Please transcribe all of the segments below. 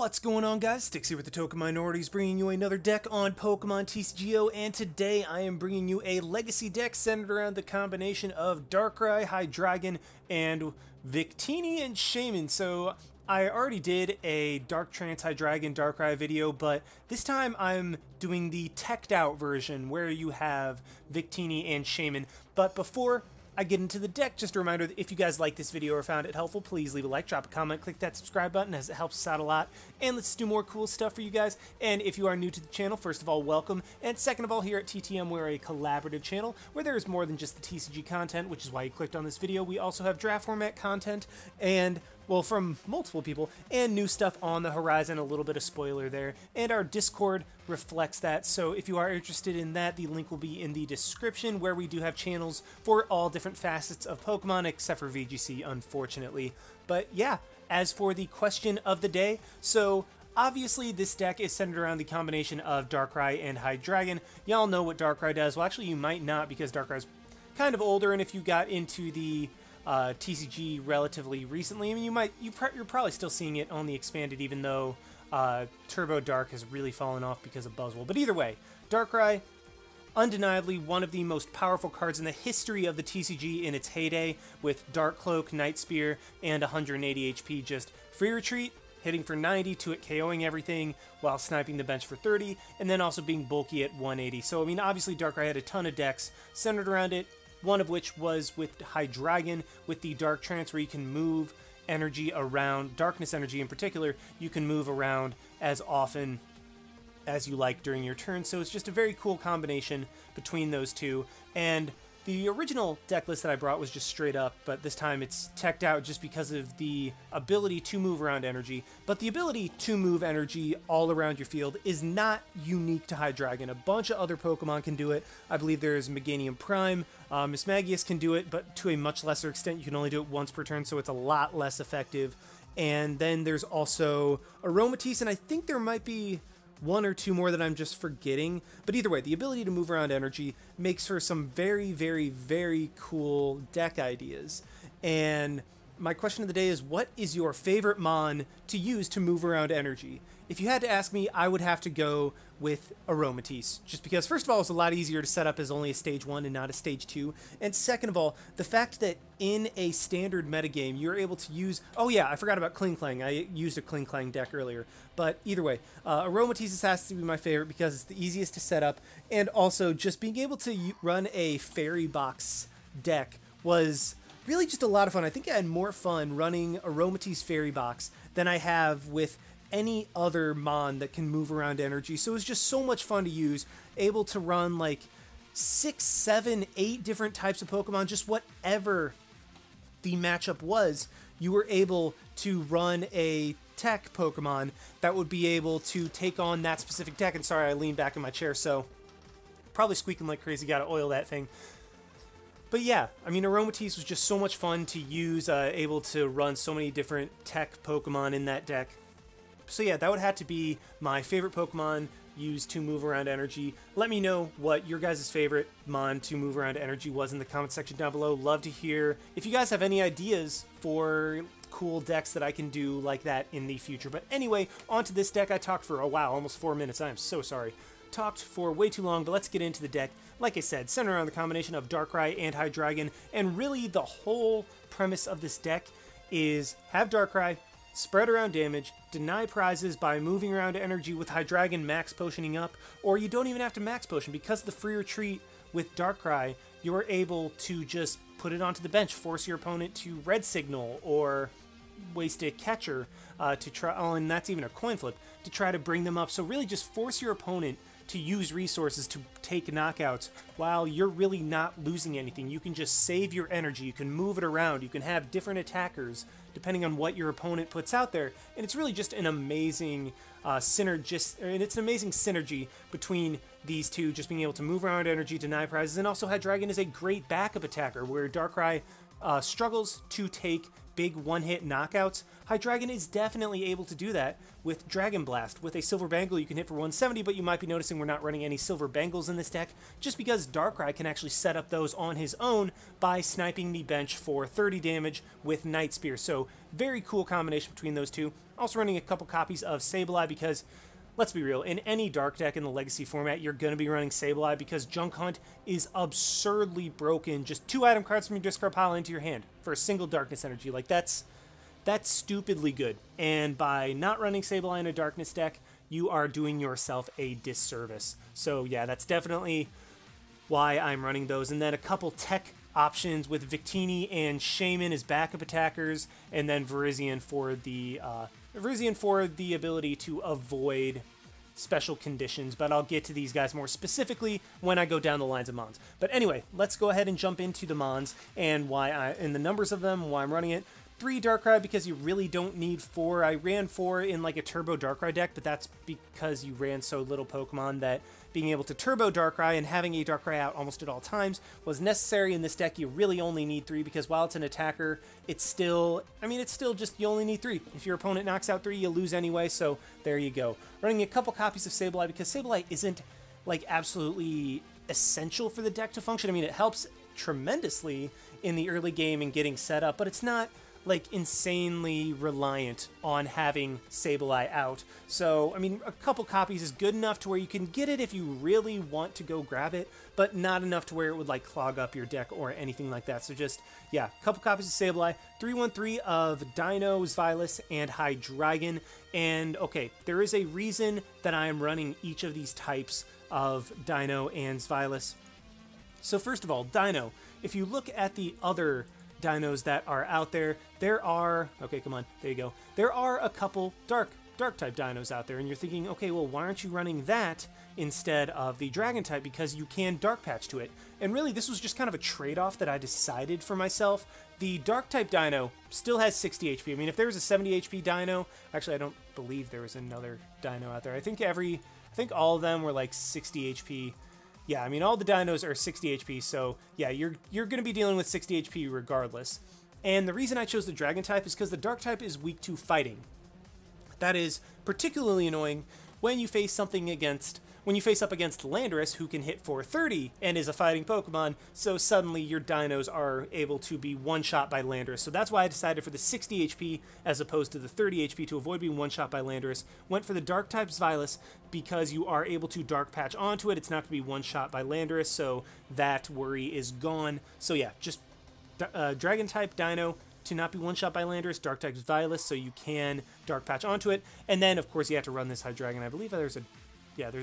What's going on, guys? Sticks here with the Token Minorities, bringing you another deck on Pokemon TCGO, and today I am bringing you a Legacy deck centered around the combination of Darkrai, Hydreigon, and Victini and Shaymin. So I already did a Dark Trance Hydreigon Darkrai video, but this time I'm doing the teched out version where you have Victini and Shaymin. But before I get into the deck, just a reminder that if you guys like this video or found it helpful, please leave a like, drop a comment, click that subscribe button as it helps us out a lot, and let's do more cool stuff for you guys. And if you are new to the channel, first of all, welcome, and second of all, here at TTM we're a collaborative channel where there is more than just the TCG content, which is why you clicked on this video. We also have draft format content, and well, from multiple people, and new stuff on the horizon, a little bit of spoiler there, and our Discord reflects that. So if you are interested in that, the link will be in the description, where we do have channels for all different facets of Pokemon, except for VGC, unfortunately. But yeah, as for the question of the day, so obviously this deck is centered around the combination of Darkrai and Hydreigon. Y'all know what Darkrai does. Well, actually you might not, because Darkrai's kind of older, and if you got into the TCG relatively recently, I mean, you're probably still seeing it on the expanded, even though Turbo Dark has really fallen off because of Buzzwole. But either way, Darkrai, undeniably one of the most powerful cards in the history of the TCG in its heyday, with Dark Cloak, Night Spear, and 180 HP, just free retreat, hitting for 90 to it KOing everything while sniping the bench for 30, and then also being bulky at 180. So I mean, obviously Darkrai had a ton of decks centered around it, one of which was with Hydreigon, with the Dark Trance, where you can move energy around, darkness energy in particular, you can move around as often as you like during your turn. So it's just a very cool combination between those two. And the original deck list that I brought was just straight up, but this time it's teched out just because of the ability to move around energy. But the ability to move energy all around your field is not unique to Hydreigon. A bunch of other Pokemon can do it. I believe there's Meganium Prime. Mismagius can do it, but to a much lesser extent. You can only do it once per turn, so it's a lot less effective. And then there's also Aromatisse, and I think there might be one or two more that I'm just forgetting. But either way, the ability to move around energy makes for some very, very, very cool deck ideas. And my question of the day is, what is your favorite mon to use to move around energy? If you had to ask me, I would have to go with Aromatisse, just because first of all, it's a lot easier to set up as only a stage 1 and not a stage 2, and second of all, the fact that in a standard metagame you're able to use, oh yeah, I forgot about Klinklang. I used a Klinklang deck earlier, but either way, Aromatisse has to be my favorite because it's the easiest to set up, and also just being able to run a fairy box deck was really just a lot of fun. I think I had more fun running Aromatisse Fairy Box than I have with any other mon that can move around energy. So it was just so much fun to use, able to run like 6, 7, 8 different types of Pokemon, just whatever the matchup was, you were able to run a tech Pokemon that would be able to take on that specific deck. And sorry, I leaned back in my chair, so probably squeaking like crazy, gotta oil that thing. But yeah, I mean, Aromatisse was just so much fun to use, able to run so many different tech Pokemon in that deck. So yeah, that would have to be my favorite Pokemon used to move around energy. Let me know what your guys' favorite mon to move around energy was in the comment section down below. Love to hear if you guys have any ideas for cool decks that I can do like that in the future. But anyway, onto this deck. I talked for, oh wow, almost 4 minutes. I am so sorry. Talked for way too long, but let's get into the deck. Like I said, centered around the combination of Darkrai and Hydreigon, and really the whole premise of this deck is have Darkrai spread around damage, deny prizes by moving around energy with Hydreigon max potioning up, or you don't even have to max potion. Because of the free retreat with Darkrai, you're able to just put it onto the bench, force your opponent to red signal, or waste a catcher to try, oh, and that's even a coin flip, to try to bring them up. So really just force your opponent to use resources to take knockouts while you're really not losing anything. You can just save your energy, you can move it around, you can have different attackers depending on what your opponent puts out there, and it's really just an amazing synergy between these two, just being able to move around energy, deny prizes, and also Hydreigon is a great backup attacker, where Darkrai struggles to take big one-hit knockouts. Hydreigon is definitely able to do that with Dragon Blast. With a Silver Bangle, you can hit for 170, but you might be noticing we're not running any Silver Bangles in this deck, just because Darkrai can actually set up those on his own by sniping the bench for 30 damage with Night Spear. So very cool combination between those two. Also running a couple copies of Sableye because, let's be real, in any Dark deck in the Legacy format, you're going to be running Sableye because Junk Hunt is absurdly broken. Just 2 item cards from your discard pile into your hand for a single Darkness Energy. Like, that's stupidly good. And by not running Sableye in a Darkness deck, you are doing yourself a disservice. So yeah, that's definitely why I'm running those. And then a couple tech options with Victini and Shaymin as backup attackers, and then Virizion for the ability to avoid special conditions. But I'll get to these guys more specifically when I go down the lines of Mons. But anyway, let's go ahead and jump into the Mons and the numbers of them, why I'm running it. 3 Darkrai because you really don't need 4. I ran 4 in like a Turbo Darkrai deck, but that's because you ran so little Pokemon that being able to Turbo Darkrai and having a Darkrai out almost at all times was necessary. In this deck, you really only need 3 because while it's an attacker, it's still just, you only need 3. If your opponent knocks out 3, you lose anyway, so there you go. Running a couple copies of Sableye because Sableye isn't like absolutely essential for the deck to function. I mean, it helps tremendously in the early game and getting set up, but it's not like insanely reliant on having Sableye out. So, I mean, a couple copies is good enough to where you can get it if you really want to go grab it, but not enough to where it would like clog up your deck or anything like that. So just, yeah, a couple copies of Sableye, 313 of Deino, Zweilous, and Hydreigon. And okay, there is a reason that I am running each of these types of Deino and Zweilous. So first of all, Deino, if you look at the other Dinos that are out there, there are, okay, come on, there you go. There are a couple dark type dinos out there, and you're thinking, okay, well, why aren't you running that instead of the dragon type? Because you can dark patch to it. And really, this was just kind of a trade-off that I decided for myself. The dark type dino still has 60 HP. I mean, if there was a 70 HP dino, actually, I don't believe there was another dino out there. I think all of them were like 60 HP. Yeah, I mean, all the dinos are 60 HP, so yeah, you're going to be dealing with 60 HP regardless. And the reason I chose the dragon type is because the dark type is weak to fighting. That is particularly annoying when you face up against Landorus, who can hit for 30 and is a fighting Pokemon, so suddenly your dinos are able to be one-shot by Landorus. So that's why I decided for the 60 HP as opposed to the 30 HP to avoid being one-shot by Landorus. Went for the Dark-type Zweilous because you are able to Dark Patch onto it. It's not to be one-shot by Landorus, so that worry is gone. So yeah, just Dragon-type Dino to not be one-shot by Landorus, Dark-type Zweilous, so you can Dark Patch onto it. And then, of course, you have to run this Hydreigon. I believe there's a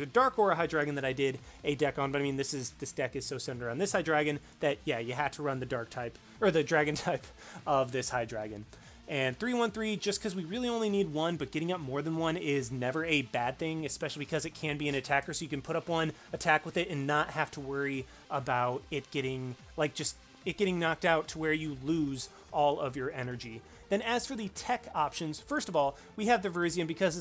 Dark Aura Hydreigon that I did a deck on, but I mean, this deck is so centered on this Hydreigon that, yeah, you had to run the Dark type, or the Dragon type of this Hydreigon. And 313, just because we really only need 1, but getting up more than 1 is never a bad thing, especially because it can be an attacker, so you can put up 1, attack with it, and not have to worry about it getting, like, just it getting knocked out to where you lose all of your energy. Then as for the tech options, first of all, we have the Virizion because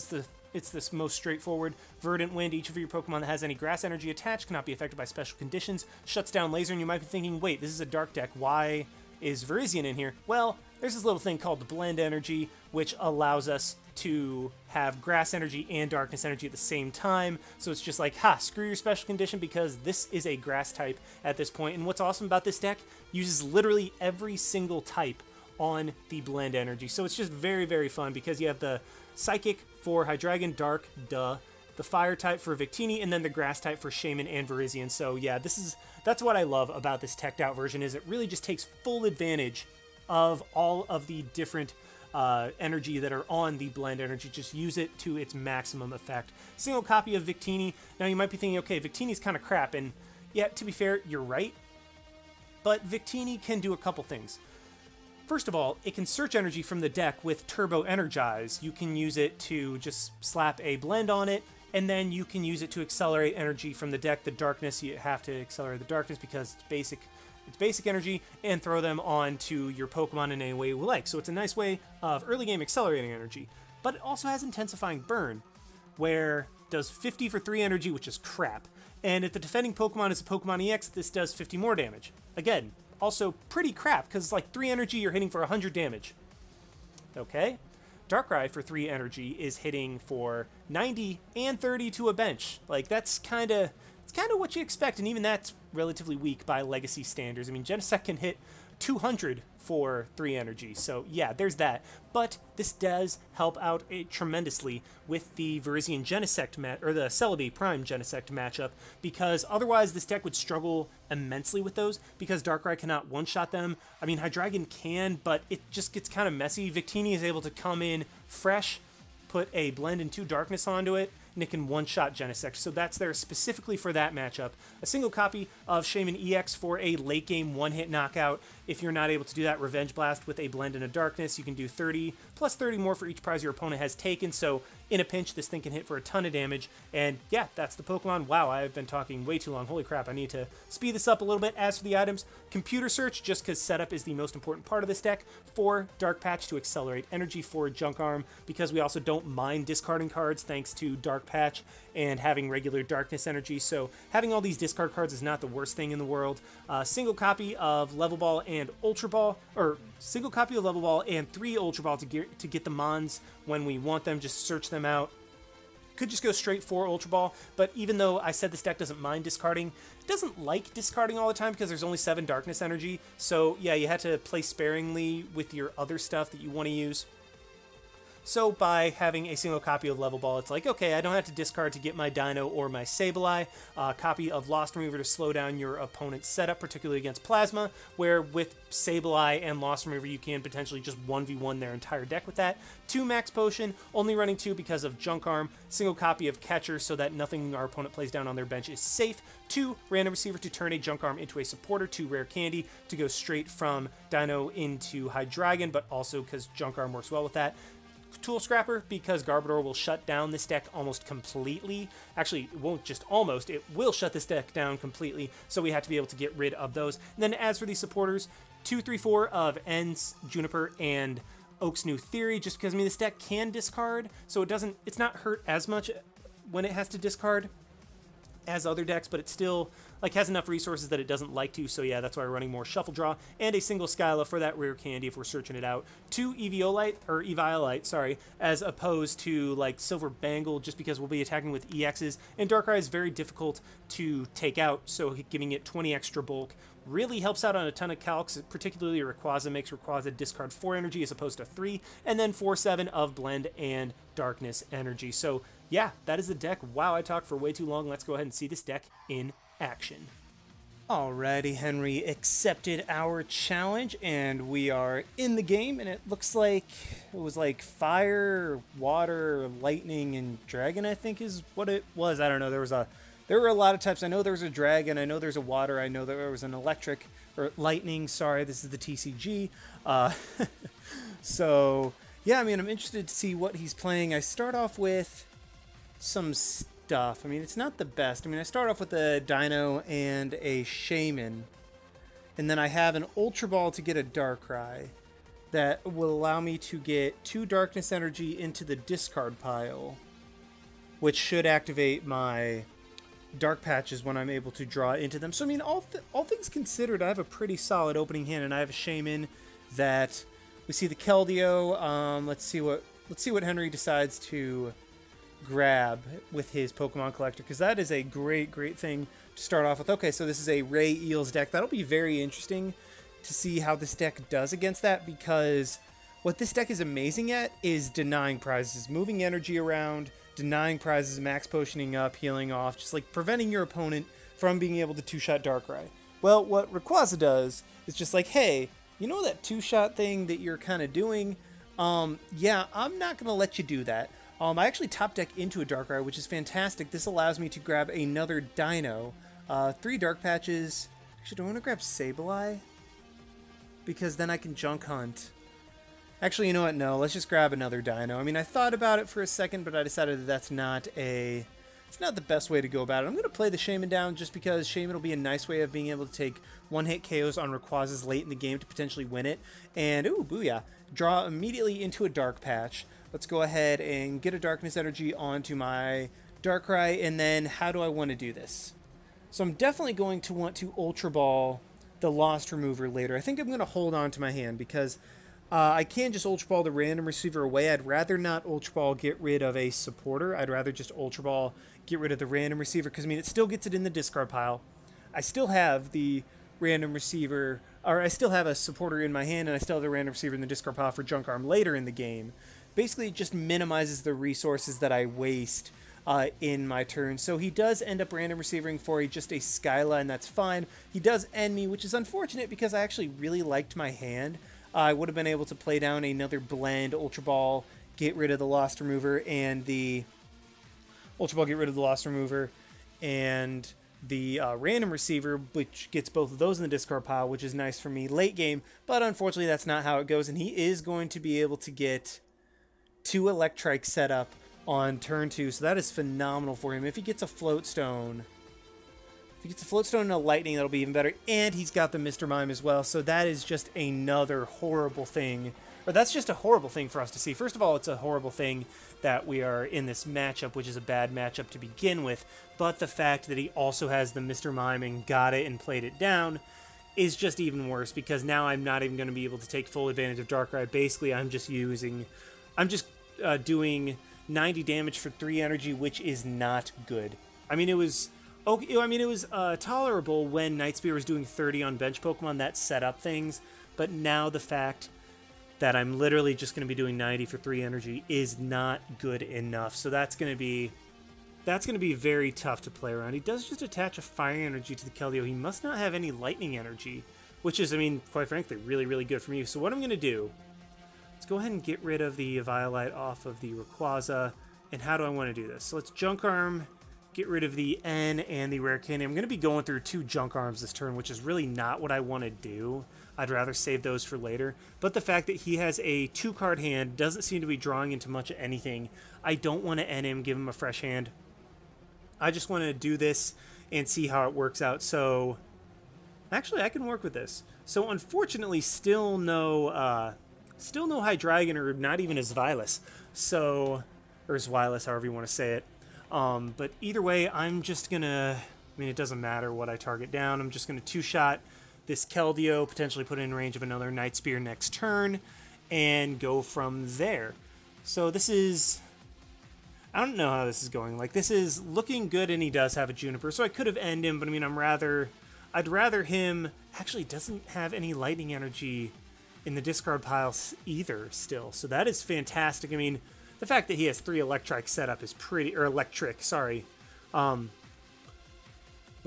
it's the most straightforward. Verdant Wind, each of your Pokemon that has any grass energy attached cannot be affected by special conditions, shuts down laser, and you might be thinking, wait, this is a dark deck, why is Virizion in here? Well, there's this little thing called the Blend Energy, which allows us to have grass energy and darkness energy at the same time. So it's just like, ha, screw your special condition because this is a grass type at this point. And what's awesome about this deck, uses literally every single type on the Blend Energy. So it's just very, very fun because you have the Psychic for Hydreigon, Dark, duh, the Fire type for Victini, and then the Grass type for Shaymin and Virizion. So yeah, that's what I love about this teched out version, is it really just takes full advantage of all of the different energy that are on the Blend Energy. Just use it to its maximum effect. Single copy of Victini. Now you might be thinking, okay, Victini's kind of crap, and yeah, to be fair, you're right. But Victini can do a couple things. First of all, it can search energy from the deck with Turbo Energize. You can use it to just slap a blend on it, and then you can use it to accelerate energy from the deck. The darkness, you have to accelerate the darkness because it's basic energy, and throw them onto your Pokemon in any way you like. So it's a nice way of early game accelerating energy. But it also has Intensifying Burn, where it does 50 for 3 energy, which is crap. And if the defending Pokemon is a Pokemon EX, this does 50 more damage. Again, also pretty crap, because it's like 3 energy, you're hitting for 100 damage. Okay. Darkrai for 3 energy is hitting for 90 and 30 to a bench. Like, that's kind of what you expect, and even that's relatively weak by Legacy standards. I mean, Genesect can hit 200 for 3 energy. So yeah, there's that. But this does help out tremendously with the Virizion Genesect or the Celebi Prime Genesect matchup, because otherwise this deck would struggle immensely with those, because Darkrai cannot one-shot them. I mean, Hydreigon can, but it just gets kind of messy. Victini is able to come in fresh, put a Blend and 2 Darkness onto it, and it can one-shot Genesect. So that's there specifically for that matchup. A single copy of Shaymin-EX for a late-game one-hit knockout. If you're not able to do that, Revenge Blast with a Blend and a Darkness. You can do 30, plus 30 more for each prize your opponent has taken. So in a pinch, this thing can hit for a ton of damage. And yeah, that's the Pokemon. Wow, I've been talking way too long. Holy crap, I need to speed this up a little bit. As for the items, Computer Search, just because setup is the most important part of this deck. For Dark Patch to accelerate energy. For Junk Arm, because we also don't mind discarding cards thanks to Dark Patch and having regular Darkness energy. So having all these discard cards is not the worst thing in the world. Single copy of Level Ball and Ultra Ball, or single copy of Level Ball and 3 Ultra Ball to get the Mons when we want them. Just search them out. Could just go straight for Ultra Ball, but even though I said this deck doesn't mind discarding, it doesn't like discarding all the time because there's only 7 Darkness energy. So yeah, you had to play sparingly with your other stuff that you want to use. So by having a single copy of Level Ball, it's like, okay, I don't have to discard to get my Deino or my Sableye. Copy of Lost Remover to slow down your opponent's setup, particularly against Plasma, where with Sableye and Lost Remover, you can potentially just 1v1 their entire deck with that. 2 Max Potion, only running 2 because of Junk Arm. Single copy of Catcher so that nothing our opponent plays down on their bench is safe. 2 Random Receiver to turn a Junk Arm into a supporter. 2 Rare Candy to go straight from Deino into Hydreigon, but also because Junk Arm works well with that. Tool Scrapper, because Garbodor will shut down this deck almost completely. Actually, it won't just almost, it will shut this deck down completely, so we have to be able to get rid of those. And then as for these supporters, 2, 3, 4 of N's, Juniper, and Oak's New Theory, just because, I mean, this deck can discard, so it's not hurt as much when it has to discard as other decks, but it still like has enough resources that it doesn't like to. So yeah, that's why we're running more Shuffle Draw and a single Skyla for that Rare Candy if we're searching it out. 2 Eviolite, sorry, as opposed to like Silver Bangle, just because we'll be attacking with EXs, and Darkrai is very difficult to take out, so giving it 20 extra bulk really helps out on a ton of calcs, particularly Rayquaza makes Rayquaza discard 4 energy as opposed to 3, and then 4/7 of Blend and Darkness energy. So yeah, that is the deck. Wow, I talked for way too long. Let's go ahead and see this deck in action. Alrighty, Henry accepted our challenge, and we are in the game, and it looks like it was like fire, water, lightning, and dragon, I think is what it was. I don't know. There were a lot of types. I know there was a dragon. I know there's a water. I know there was an electric, or lightning. Sorry, this is the TCG. So, yeah, I mean, I'm interested to see what he's playing. I start off with some stuff. I mean, it's not the best. I mean, I start off with a Deino and a Shaymin, and then I have an Ultra Ball to get a Darkrai that will allow me to get 2 Darkness energy into the discard pile, which should activate my Dark Patches when I'm able to draw into them. So, I mean, all things considered, I have a pretty solid opening hand, and I have a Shaymin that we see the Keldeo. Let's see what Henry decides to grab with his Pokemon collector, because that is a great thing to start off with. Okay, so this is a Ray Eels deck. That'll be very interesting to see how this deck does against that, because what this deck is amazing at is denying prizes, moving energy around, denying prizes, max potioning up, healing off, just like preventing your opponent from being able to 2-shot Darkrai. Well, what Rayquaza does is just like, hey, you know that 2-shot thing that you're kind of doing? Yeah, I'm not going to let you do that. I actually top deck into a Darkrai, which is fantastic. This allows me to grab another Deino. 3 Dark Patches. Actually, do I want to grab Sableye? Because then I can Junk Hunt. Actually, you know what? No, let's just grab another Deino. I mean, I thought about it for a second, but I decided that that's not it's not the best way to go about it. I'm going to play the Shaymin down just because Shaymin will be a nice way of being able to take one-hit KOs on Rayquazas late in the game to potentially win it. And, ooh, booyah. Draw immediately into a Dark Patch. Let's go ahead and get a Darkness energy onto my Darkrai, and then how do I want to do this? So I'm definitely going to want to Ultra Ball the Lost Remover later. I think I'm going to hold on to my hand because I can just Ultra Ball the Random Receiver away. I'd rather not Ultra Ball get rid of a supporter. I'd rather just Ultra Ball get rid of the Random Receiver, because, I mean, it still gets it in the discard pile. I still have the Random Receiver or I still have a supporter in my hand, and I still have the random receiver in the discard pile for junk arm later in the game. Basically, it just minimizes the resources that I waste in my turn. So he does end up random receiving for just a Skyla, and that's fine. He does end me, which is unfortunate because I actually really liked my hand. I would have been able to play down another blend, Ultra Ball, get rid of the Lost Remover, and the Ultra Ball, get rid of the Lost Remover, and the random receiver, which gets both of those in the discard pile, which is nice for me late game. But unfortunately, that's not how it goes, and he is going to be able to get 2 Electrike set up on turn 2, so that is phenomenal for him. If he gets a Float Stone, and a Lightning, that'll be even better. And he's got the Mr. Mime as well, so that is just another horrible thing. Or that's just a horrible thing for us to see. First of all, it's a horrible thing that we are in this matchup, which is a bad matchup to begin with. But the fact that he also has the Mr. Mime and got it and played it down is just even worse, because now I'm not even going to be able to take full advantage of Darkrai. Basically, I'm just doing 90 damage for 3 energy, which is not good. I mean, it was okay. I mean, it was tolerable when Night Spear was doing 30 on bench Pokemon. That set up things, but now the fact that I'm literally just going to be doing 90 for 3 energy is not good enough. So that's going to be very tough to play around. He does just attach a fire energy to the Keldeo. He must not have any lightning energy, which is, I mean, quite frankly, really, really good for me. So what I'm going to do, let's go ahead and get rid of the Eviolite off of the Rayquaza. And how do I want to do this? So let's Junk Arm, get rid of the N and the Rare Candy. I'm going to be going through 2 Junk Arms this turn, which is really not what I want to do. I'd rather save those for later. But the fact that he has a 2-card hand, doesn't seem to be drawing into much of anything. I don't want to N him, give him a fresh hand. I just want to do this and see how it works out. So, actually, I can work with this. So, unfortunately, still no Hydreigon, or not even a Zweilous. So, or Zweilous, however you want to say it. But either way, I'm just gonna, I mean, it doesn't matter what I target down. I'm just gonna 2-shot this Keldeo, potentially put it in range of another Night Spear next turn, and go from there. So this is, I don't know how this is going. Like, this is looking good, and he does have a Juniper, so I could have ended him, but I mean, I'd rather him, actually doesn't have any lightning energy in the discard pile either still, so that is fantastic. I mean, the fact that he has 3 Electrike set up is pretty, or Electric, sorry. What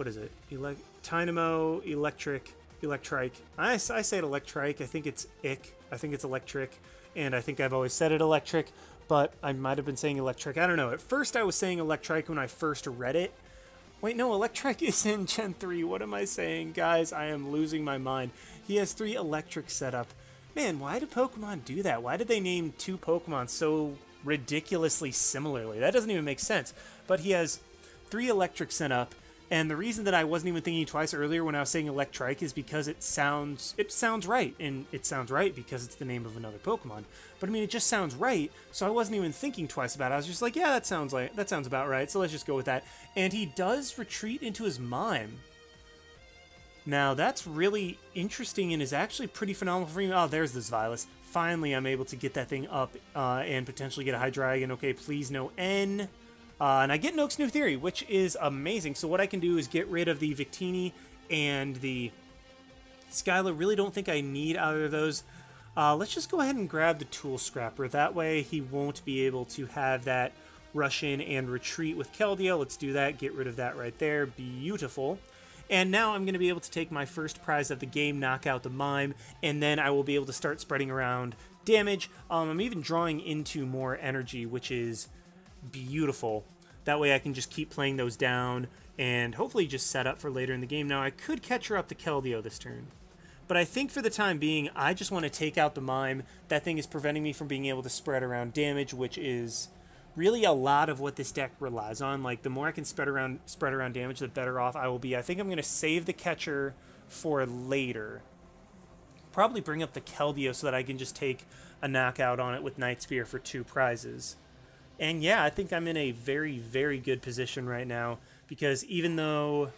is it? Tynamo, Electric, Electrike. I say it Electrike. I think it's Ick. I think it's Electric. And I think I've always said it Electric, but I might have been saying Electric. I don't know. At first I was saying Electrike when I first read it. Wait, no, Electrike is in Gen 3. What am I saying? Guys, I am losing my mind. He has 3 Electric set up. Man, why do Pokemon do that? Why did they name 2 Pokemon so ridiculously similarly? That doesn't even make sense. But he has 3 Electric set up. And the reason that I wasn't even thinking twice earlier when I was saying Electrike is because it sounds right, and it sounds right because it's the name of another Pokemon. But I mean, it just sounds right, so I wasn't even thinking twice about it. I was just like, yeah, that sounds about right, so let's just go with that. And he does retreat into his Mime. Now, that's really interesting and is actually pretty phenomenal for me. Oh, there's the Zweilous. Finally, I'm able to get that thing up and potentially get a Hydreigon. Okay, please no N. And I get Nook's New Theory, which is amazing. So what I can do is get rid of the Victini and the Skyla. Really don't think I need either of those. Let's just go ahead and grab the Tool Scrapper. That way he won't be able to have that rush in and retreat with Keldeo. Let's do that. Get rid of that right there. Beautiful. And now I'm going to be able to take my first prize of the game, knock out the Mime, and then I will be able to start spreading around damage. I'm even drawing into more energy, which is beautiful. That way I can just keep playing those down and hopefully just set up for later in the game. Now, I could catch her up to Keldeo this turn, but I think for the time being, I just want to take out the Mime. That thing is preventing me from being able to spread around damage, which is really a lot of what this deck relies on. Like, the more I can spread around damage, the better off I will be. I think I'm going to save the catcher for later. Probably bring up the Keldeo so that I can just take a knockout on it with Night Spear for 2 prizes. And yeah, I think I'm in a very, very good position right now, because even though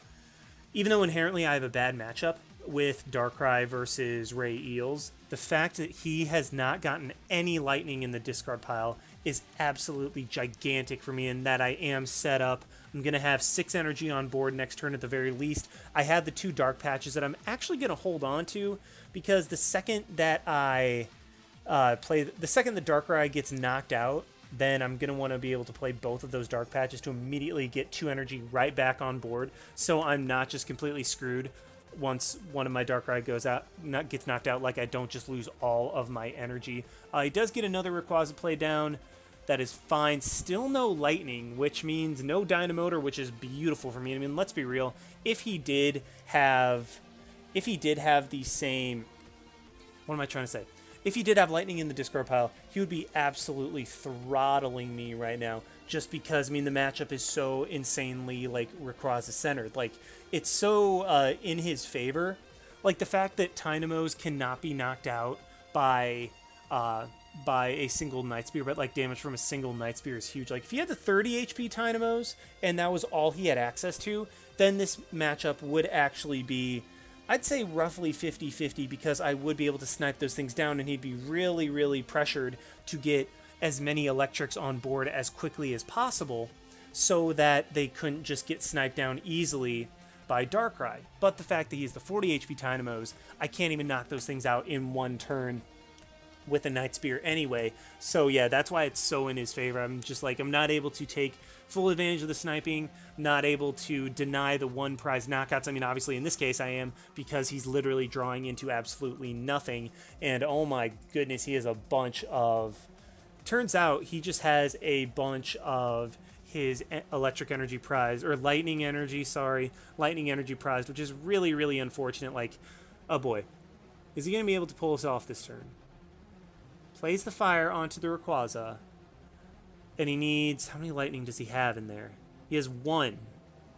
inherently I have a bad matchup with Darkrai versus Ray Eels, the fact that he has not gotten any lightning in the discard pile is absolutely gigantic for me, and that I am set up. I'm going to have 6 energy on board next turn at the very least. I had the 2 dark patches that I'm actually going to hold on to, because the second that I the second the Darkrai gets knocked out, then I'm going to want to be able to play both of those dark patches to immediately get 2 energy right back on board, so I'm not just completely screwed once one of my Darkrai gets knocked out. Like, I don't just lose all of my energy. He does get another Rayquaza play down. That is fine. Still no Lightning, which means no Dynamotor, which is beautiful for me. I mean, let's be real. If he did have the same... What am I trying to say? If he did have Lightning in the discard pile, he would be absolutely throttling me right now. Just because, I mean, the matchup is so insanely, like, Rayquaza-centered. Like, it's so in his favor. Like, the fact that Tynamos cannot be knocked out by a single Night Spear, but, like, damage from a single Night Spear is huge. Like, if he had the 30 HP Tynamos, and that was all he had access to, then this matchup would actually be... I'd say roughly 50-50, because I would be able to snipe those things down, and he'd be really, really pressured to get as many electrics on board as quickly as possible so that they couldn't just get sniped down easily by Darkrai. But the fact that he's the 40 HP Tynamos, I can't even knock those things out in one turn with a Night Spear anyway. So yeah, that's why it's so in his favor. I'm just like, I'm not able to take full advantage of the sniping, not able to deny the one prize knockouts. I mean, obviously in this case I am, because he's literally drawing into absolutely nothing. And oh my goodness, he has a bunch of... Turns out he just has a bunch of his electric energy prize, or lightning energy, sorry, lightning energy prize, which is really, really unfortunate. Like, oh boy, is he going to be able to pull us off this turn? Plays the fire onto the Rayquaza, and he needs... How many lightning does he have in there? He has 1.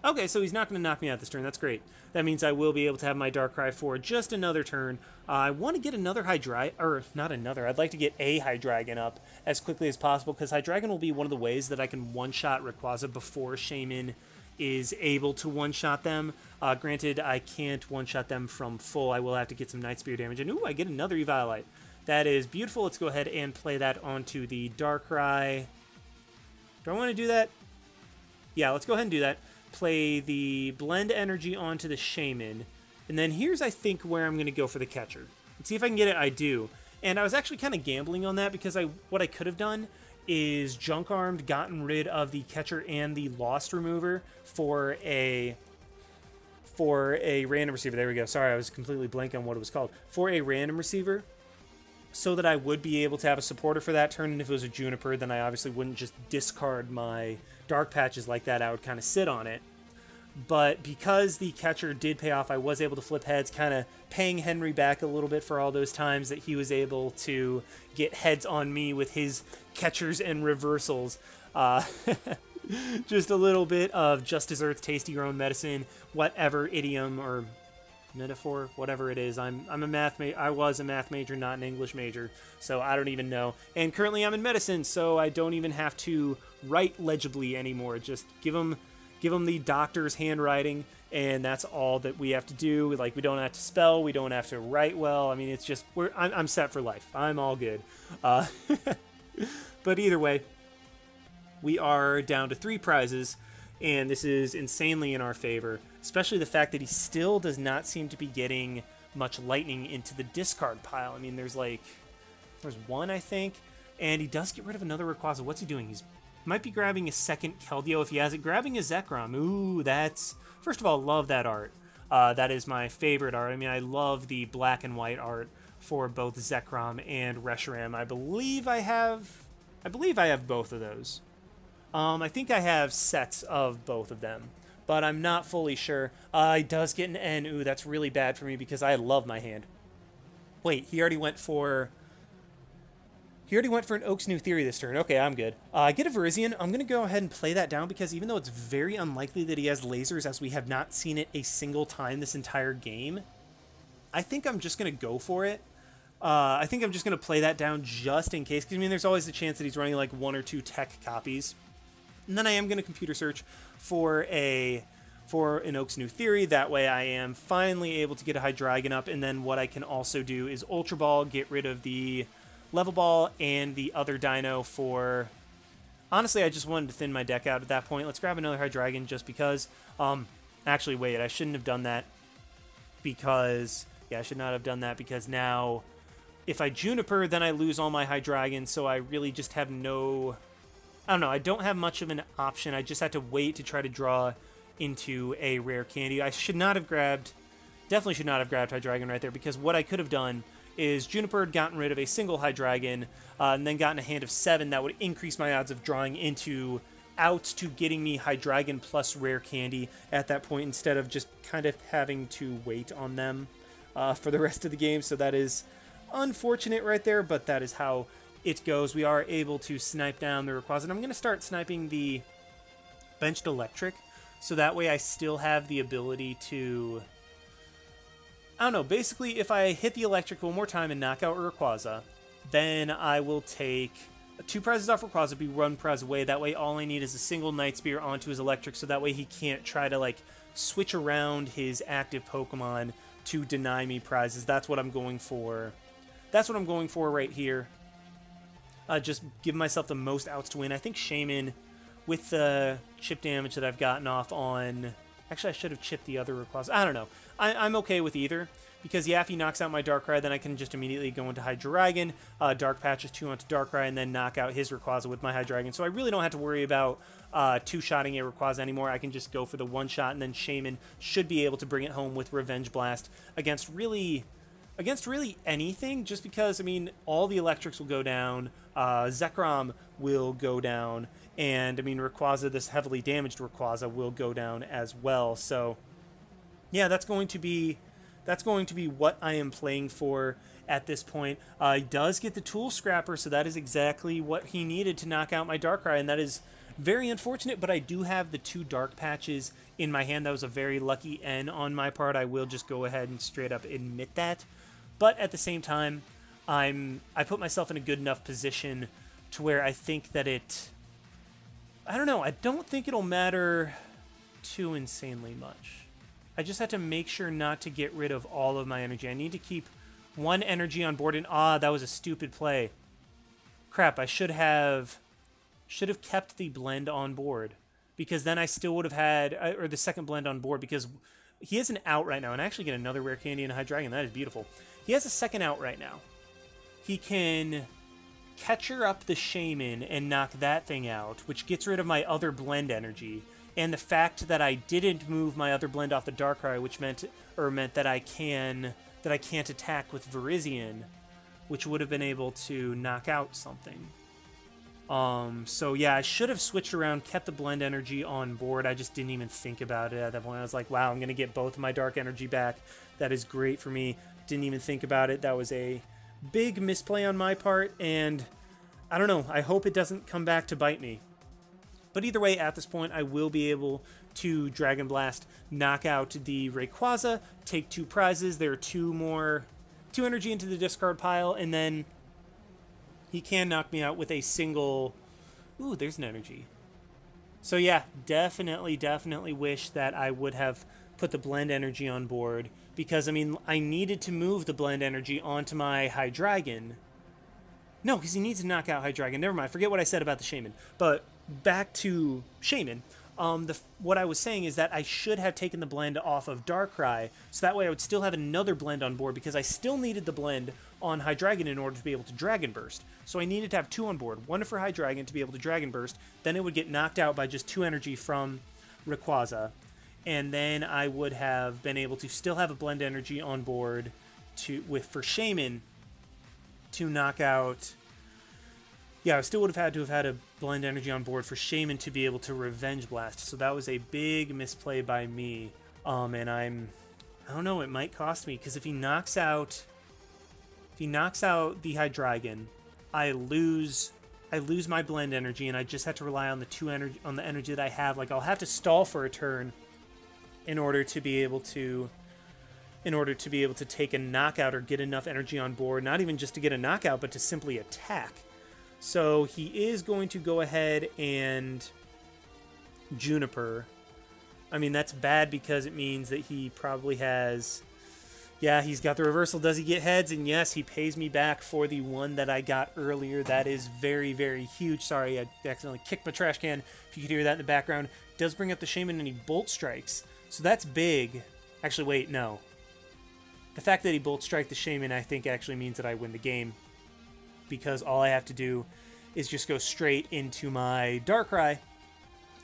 Okay, so he's not going to knock me out this turn. That's great. That means I will be able to have my Darkrai for just another turn. I want to get another Hydreigon, or not another. I'd like to get a Hydreigon up as quickly as possible, because Hydreigon will be one of the ways that I can one-shot Rayquaza before Shaymin is able to one-shot them. Granted, I can't one-shot them from full. I will have to get some Night Spear damage. And ooh, I get another Eviolite. That is beautiful. Let's go ahead and play that onto the Darkrai. Do I want to do that? Yeah, let's go ahead and do that. Play the Blend Energy onto the Shaymin. And then here's, I think, where I'm going to go for the Catcher. Let's see if I can get it. I do. And I was actually kind of gambling on that, because what I could have done is Junk Armed, gotten rid of the Catcher and the Lost Remover for a Random Receiver. There we go. Sorry, I was completely blank on what it was called. For a Random Receiver, so that I would be able to have a supporter for that turn. And if it was a Juniper, then I obviously wouldn't just discard my dark patches like that. I would kind of sit on it. But because the Catcher did pay off, I was able to flip heads, kind of paying Henry back a little bit for all those times that he was able to get heads on me with his Catchers and reversals. Just a little bit of just desserts, taste your own medicine, whatever idiom or metaphor, whatever it is. I was a math major, not an English major, so I don't even know. And currently I'm in medicine, so I don't even have to write legibly anymore. Just give them the doctor's handwriting, and that's all that we have to do. Like, we don't have to spell, we don't have to write well. I mean, it's just I'm set for life. I'm all good. But either way, we are down to 3 prizes, and this is insanely in our favor, especially the fact that he still does not seem to be getting much lightning into the discard pile. I mean, there's 1, I think, and he does get rid of another Rayquaza. What's he doing? He's might be grabbing a second Keldeo if he has it. Grabbing a Zekrom. Ooh, that's... First of all, love that art. That is my favorite art. I mean, I love the black and white art for both Zekrom and Reshiram. I believe I have both of those. I think I have sets of both of them, but I'm not fully sure. He does get an N. Ooh, that's really bad for me because I love my hand. Wait, he already went for an Oak's New Theory this turn. Okay, I'm good. I get a Virizion. I'm going to go ahead and play that down because even though it's very unlikely that he has lasers, as we have not seen it a single time this entire game, I think I'm just going to go for it. I think I'm just going to play that down just in case. Because, I mean, there's always the chance that he's running like 1 or 2 tech copies. And then I am going to computer search for an Oak's New Theory. That way I am finally able to get a Hydreigon up. And then what I can also do is Ultra Ball, get rid of the Level Ball and the other Deino for... Honestly, I just wanted to thin my deck out at that point. Let's grab another Hydreigon just because. Actually, wait, I shouldn't have done that because... Yeah, I should not have done that because now if I Juniper, then I lose all my Hydreigon, so I really just have no... I don't know, I don't have much of an option. I just had to wait to try to draw into a Rare Candy. I should not have grabbed... Definitely should not have grabbed Hydreigon right there because what I could have done is Juniper had gotten rid of a single Hydreigon and then gotten a hand of 7 that would increase my odds of drawing into outs to getting me Hydreigon plus Rare Candy at that point instead of just kind of having to wait on them for the rest of the game. So that is unfortunate right there, but that is how it goes. We are able to snipe down the Rayquaza, and I'm going to start sniping the Benched Electric so that way I still have the ability to... I don't know, basically if I hit the Electric one more time and knock out Rayquaza, then I will take 2 prizes off Rayquaza, be 1 prize away. That way all I need is a single Night Spear onto his Electric, so that way he can't try to like switch around his active Pokemon to deny me prizes. That's what I'm going for. That's what I'm going for right here. Just give myself the most outs to win. I think Shaymin, with the chip damage that I've gotten off on... Actually, I should have chipped the other Rayquaza. I don't know. I'm okay with either. Because, yeah, if he knocks out my Darkrai, then I can just immediately go into Hydreigon, Dark Patch 2 onto Darkrai, and then knock out his Rayquaza with my Hydreigon. So I really don't have to worry about two-shotting a Rayquaza anymore. I can just go for the one shot, and then Shaymin should be able to bring it home with Revenge Blast against really anything, just because, I mean, all the Electrics will go down, Zekrom will go down, and, I mean, Rayquaza, this heavily damaged Rayquaza, will go down as well. So, yeah, that's going to be what I am playing for at this point. He does get the Tool Scrapper, so that is exactly what he needed to knock out my Darkrai, and that is very unfortunate, but I do have the 2 Dark Patches in my hand. That was a very lucky N on my part. I will just go ahead and straight up admit that. But at the same time, I put myself in a good enough position to where I think that I don't know, I don't think it'll matter too insanely much. I just have to make sure not to get rid of all of my energy. I need to keep 1 energy on board, and that was a stupid play. Crap, I should have kept the blend on board, because then I still would have had, or the second blend on board, because he has an out right now, and I actually get another Rare Candy and a Hydreigon. That is beautiful. He has a second out right now. He can Catcher up the Shaymin and knock that thing out, which gets rid of my other blend energy. And the fact that I didn't move my other blend off the Darkrai, which meant that I can't attack with Virizion, which would have been able to knock out something. So yeah, I should have switched around, kept the blend energy on board. I just didn't even think about it at that point. I was like, wow, I'm gonna get both of my dark energy back. That is great for me. Didn't even think about it. That was a big misplay on my part, and I don't know, I hope it doesn't come back to bite me. But either way, at this point, I will be able to Dragon Blast, knock out the Rayquaza, take 2 prizes. There are 2 energy into the discard pile, and then he can knock me out with a single... Ooh, there's an energy. So yeah, definitely wish that I would have put the blend energy on board, because, I mean, I needed to move the blend energy onto my Hydreigon. No, because he needs to knock out Hydreigon. Never mind, forget what I said about the Shaymin. But back to Shaymin. What I was saying is that I should have taken the blend off of Darkrai, so that way I would still have another blend on board, because I still needed the blend on Hydreigon in order to be able to Dragon Burst. So I needed to have 2 on board, 1 for Hydreigon to be able to Dragon Burst, then it would get knocked out by just 2 energy from Rayquaza, and then I would have been able to still have a blend energy on board for Shaymin to knock out... Yeah, I still would have had a blend energy on board for Shaymin to be able to Revenge Blast. So that was a big misplay by me. And I don't know, it might cost me, because if he knocks out the Hydreigon, I lose my blend energy, and I just have to rely on the energy that I have. Like, I'll have to stall for a turn in order to be able to take a knockout or get enough energy on board, not even just to get a knockout, but to simply attack. So he is going to go ahead and Juniper. I mean, that's bad because it means that he probably has... Yeah, he's got the reversal. Does he get heads? And yes, he pays me back for the one that I got earlier. That is very, very huge. Sorry, I accidentally kicked my trash can. If you could hear that in the background. Does bring up the Shaymin and he Bolt Strikes. So that's big. Actually, wait, no. The fact that he Bolt Strike the Shaymin, I think, actually means that I win the game. Because all I have to do is just go straight into my Darkrai.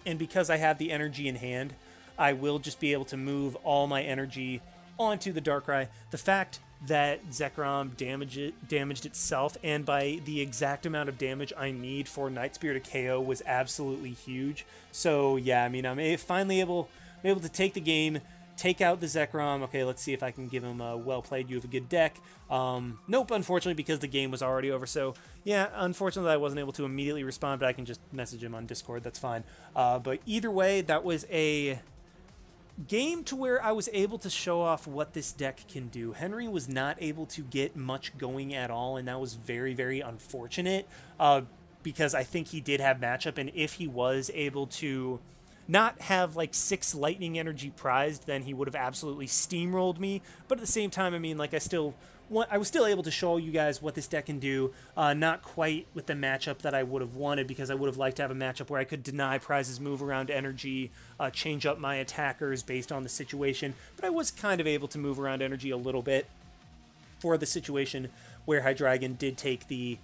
And because I have the energy in hand, I will just be able to move all my energy onto the Darkrai. The fact that Zekrom damaged itself, and by the exact amount of damage I need for Night Spirit to KO, was absolutely huge. So yeah, I mean, I'm finally able to take the game, take out the Zekrom. Okay, let's see if I can give him a well played. You have a good deck. Nope, unfortunately, because the game was already over. So yeah, unfortunately, I wasn't able to immediately respond, but I can just message him on Discord. That's fine. But either way, that was a game to where I was able to show off what this deck can do. Henry was not able to get much going at all, and that was very, very unfortunate because I think he did have matchup, and if he was able to not have like 6 lightning energy prized, then he would have absolutely steamrolled me. But at the same time, I mean, like, I was still able to show you guys what this deck can do. Not quite with the matchup that I would have wanted, because I would have liked to have a matchup where I could deny prizes, move around energy, change up my attackers based on the situation. But I was kind of able to move around energy a little bit for the situation where Hydreigon did take the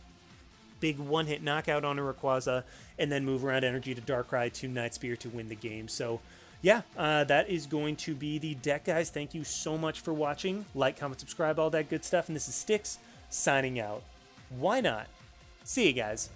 big one-hit knockout on a Rayquaza and then move around energy to Darkrai to Night Spear to win the game. So yeah, that is going to be the deck, guys. Thank you so much for watching. Like, comment, subscribe, all that good stuff. And this is Styx signing out. Why not? See you guys.